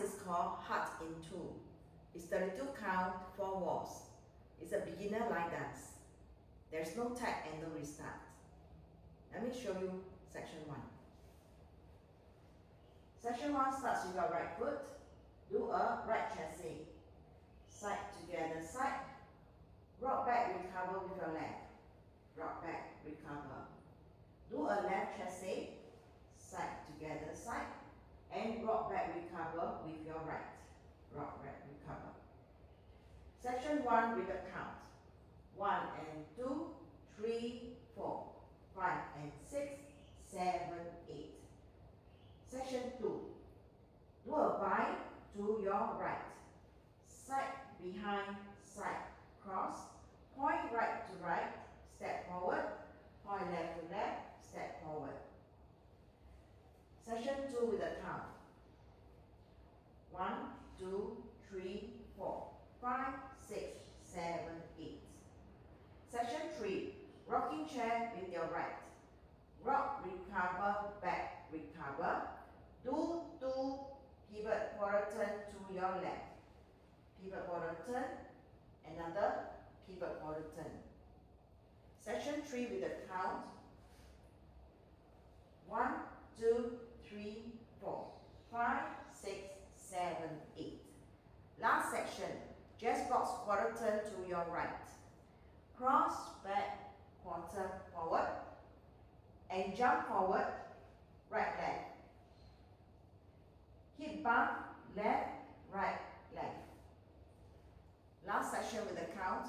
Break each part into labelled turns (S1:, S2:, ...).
S1: is called Heart in Two. It's 32 count, 4 walls. It's a beginner line dance. There's no tag and no restart. Let me show you section 1. Section 1 starts with your right foot. Do a right chassé. Side together, side. Rock back, recover with your left. Rock back, recover. Do a left chassé. Side together, side. And rock back, recover with your right. Rock back, recover. Section 1 with a count. 1 and 2, 3, 4, 5 and 6, 7, 8. Section 2. Do a bind to your right. Side, behind, side, cross. Point right to right, step forward. Point left to left, step forward. Section 2 with a count. 1, 2, 3, 4, 5, 6, 7, 8. Section 3. Rocking chair with your right. Rock, recover, back, recover. Do 2 pivot quarter turn to your left. Pivot quarter turn. Another pivot quarter turn. Section 3 with a count. 1, 2, 3, 4, 5, 6, 7, 8. Last section. Just box quarter turn to your right. Cross, back, quarter, forward. And jump forward, right, left. Hip bump, left, right, left. Last section with a count.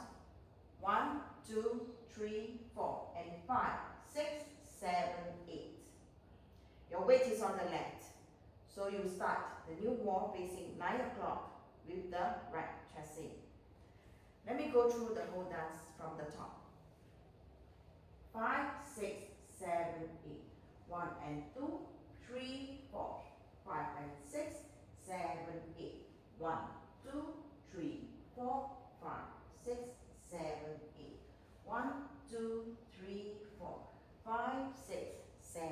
S1: 1, 2, 3, 4, and 5, 6, 7, 8. Your weight is on the left. So you start the new wall facing 9 o'clock with the right chassé. Let me go through the whole dance from the top. 5, 6, 7, 8. 1 and 2, 3, 4, 5 and 6, 7, 8. 1, 2, 3, 4, 5, 6, 7, 8. 1, 2, 3, 4, 5, 6, 7,